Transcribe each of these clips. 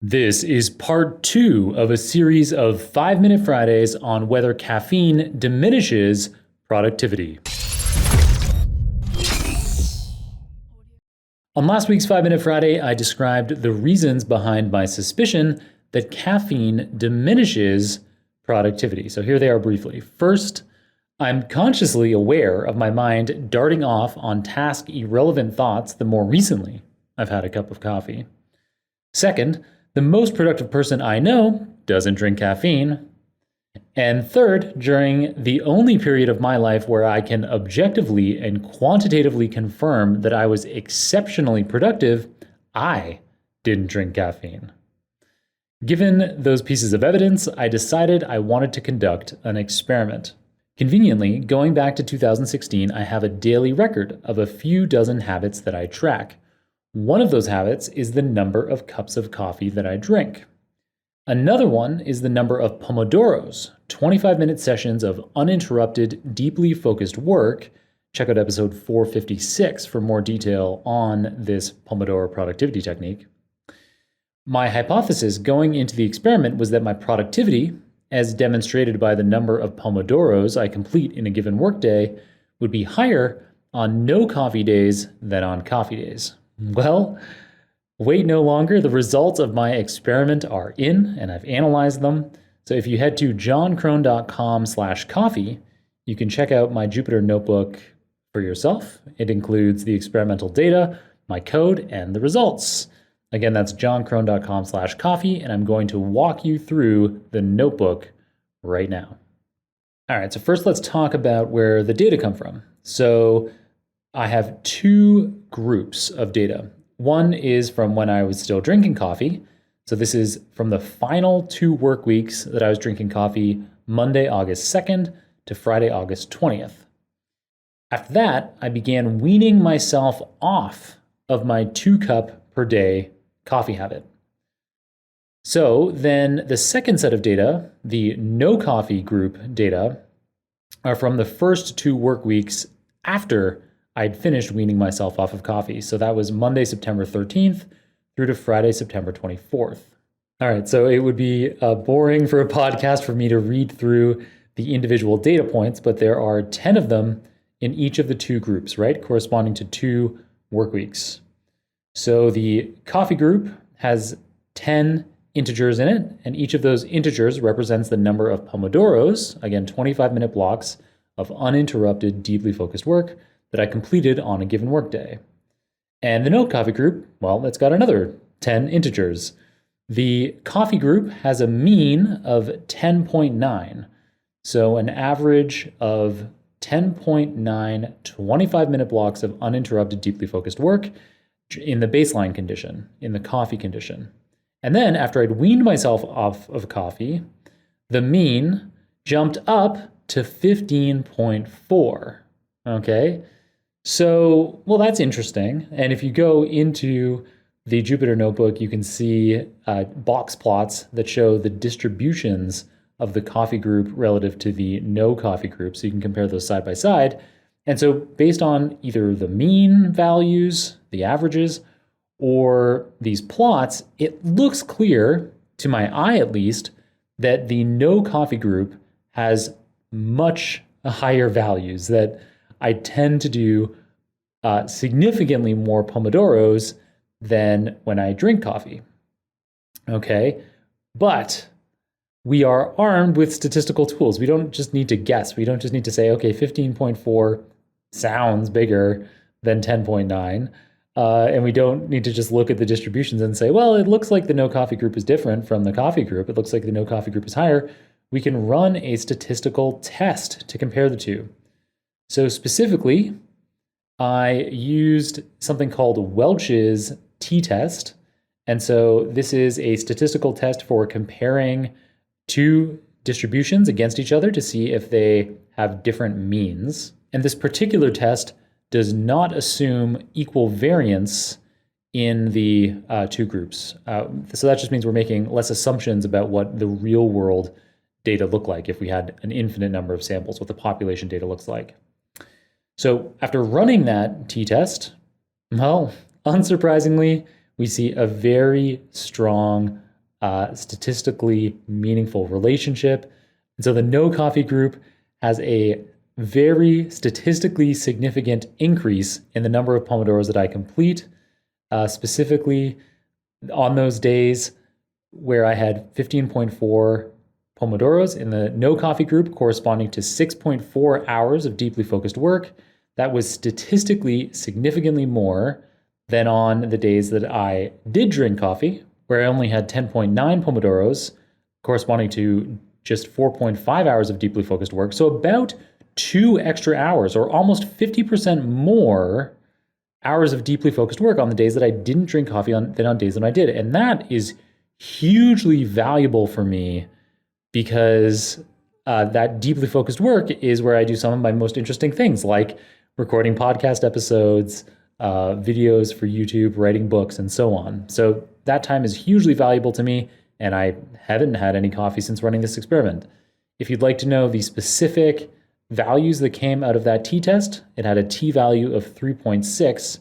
This is part 2 of a series of 5-Minute Fridays on whether caffeine diminishes productivity. On last week's 5-Minute Friday, I described the reasons behind my suspicion that caffeine diminishes productivity. So here they are briefly. First, I'm consciously aware of my mind darting off on task-irrelevant thoughts the more recently I've had a cup of coffee. Second, the most productive person I know doesn't drink caffeine. And third, during the only period of my life where I can objectively and quantitatively confirm that I was exceptionally productive, I didn't drink caffeine. Given those pieces of evidence, I decided I wanted to conduct an experiment. Conveniently, going back to 2016, I have a daily record of a few dozen habits that I track. One of those habits is the number of cups of coffee that I drink. Another one is the number of pomodoros, 25-minute sessions of uninterrupted, deeply focused work. Check out episode 456 for more detail on this Pomodoro productivity technique. My hypothesis going into the experiment was that my productivity, as demonstrated by the number of pomodoros I complete in a given workday, would be higher on no coffee days than on coffee days. Well, wait no longer. The results of my experiment are in, and I've analyzed them. So if you head to jonkrohn.com/coffee, you can check out my Jupyter notebook for yourself. It includes the experimental data, my code, and the results. Again, that's jonkrohn.com/coffee, and I'm going to walk you through the notebook right now. All right, so first let's talk about where the data come from. So I have two groups of data. One is from when I was still drinking coffee. So this is from the final 2 work weeks that I was drinking coffee, Monday, August 2nd to Friday, August 20th. After that, I began weaning myself off of my 2-cup per day coffee habit. So then the second set of data, the no coffee group data, are from the first 2 work weeks after I'd finished weaning myself off of coffee. So that was Monday, September 13th through to Friday, September 24th. All right, so it would be boring for a podcast for me to read through the individual data points, but there are 10 of them in each of the 2 groups, right? Corresponding to 2 work weeks. So the coffee group has 10 integers in it, and each of those integers represents the number of pomodoros, again, 25-minute blocks of uninterrupted, deeply focused work that I completed on a given workday. And the no coffee group, well, it's got another 10 integers. The coffee group has a mean of 10.9. So an average of 10.9 25-minute blocks of uninterrupted, deeply focused work in the baseline condition, in the coffee condition. And then after I'd weaned myself off of coffee, the mean jumped up to 15.4. Okay? So, well, that's interesting. And if you go into the Jupyter notebook, you can see box plots that show the distributions of the coffee group relative to the no coffee group. So you can compare those side by side. And so based on either the mean values, the averages, or these plots, it looks clear, to my eye at least, that the no coffee group has much higher values, that I tend to do significantly more pomodoros than when I drink coffee. Okay, but we are armed with statistical tools. We don't just need to guess. We don't just need to say, okay, 15.4 sounds bigger than 10.9. And we don't need to just look at the distributions and say, well, it looks like the no coffee group is different from the coffee group. It looks like the no coffee group is higher. We can run a statistical test to compare the two. So specifically, I used something called Welch's t-test. And so this is a statistical test for comparing 2 distributions against each other to see if they have different means. And this particular test does not assume equal variance in the 2 groups. So that just means we're making less assumptions about what the real world data look like if we had an infinite number of samples, what the population data looks like. So after running that t-test, well, unsurprisingly, we see a very strong statistically meaningful relationship. And so the no coffee group has a very statistically significant increase in the number of Pomodoros that I complete, specifically on those days where I had 15.4 Pomodoros in the no coffee group, corresponding to 6.4 hours of deeply focused work. That was statistically significantly more than on the days that I did drink coffee, where I only had 10.9 Pomodoros, corresponding to just 4.5 hours of deeply focused work. So about 2 extra hours, or almost 50% more hours of deeply focused work on the days that I didn't drink coffee than on days when I did. And that is hugely valuable for me, because that deeply focused work is where I do some of my most interesting things, like recording podcast episodes, videos for YouTube, writing books, and so on. So that time is hugely valuable to me, and I haven't had any coffee since running this experiment. If you'd like to know the specific values that came out of that t-test, it had a t-value of 3.6,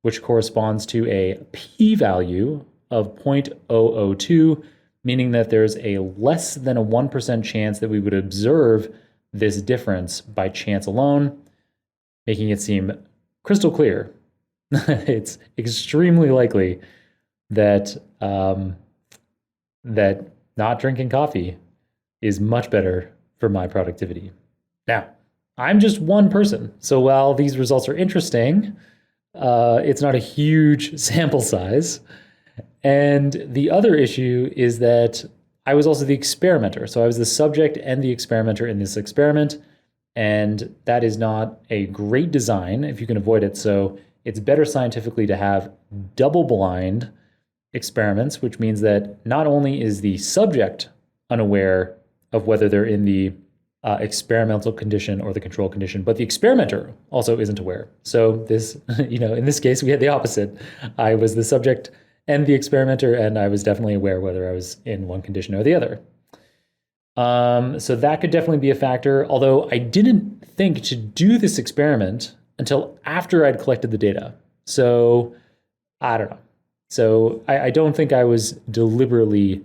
which corresponds to a p-value of 0.002, meaning that there's a less than a 1% chance that we would observe this difference by chance alone, making it seem crystal clear. It's extremely likely that that not drinking coffee is much better for my productivity. Now, I'm just one person, so while these results are interesting, it's not a huge sample size. And the other issue is that I was also the experimenter. So I was the subject and the experimenter in this experiment, and that is not a great design if you can avoid it. So it's better scientifically to have double-blind experiments, which means that not only is the subject unaware of whether they're in the experimental condition or the control condition, but the experimenter also isn't aware. So this, in this case, we had the opposite. I was the subject and the experimenter, and I was definitely aware whether I was in one condition or the other. So that could definitely be a factor, although I didn't think to do this experiment until after I'd collected the data. So I don't know. So I don't think I was deliberately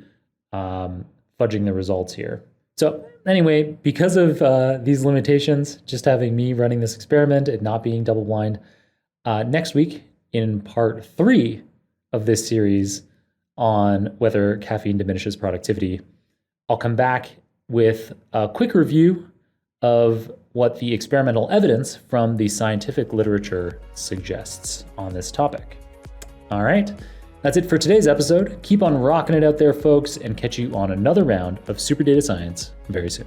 fudging the results here. So anyway, because of these limitations, just having me running this experiment and not being double-blind, next week in part 3 of this series on whether caffeine diminishes productivity, I'll come back with a quick review of what the experimental evidence from the scientific literature suggests on this topic. All right, that's it for today's episode. Keep on rocking it out there, folks, and catch you on another round of Super Data Science very soon.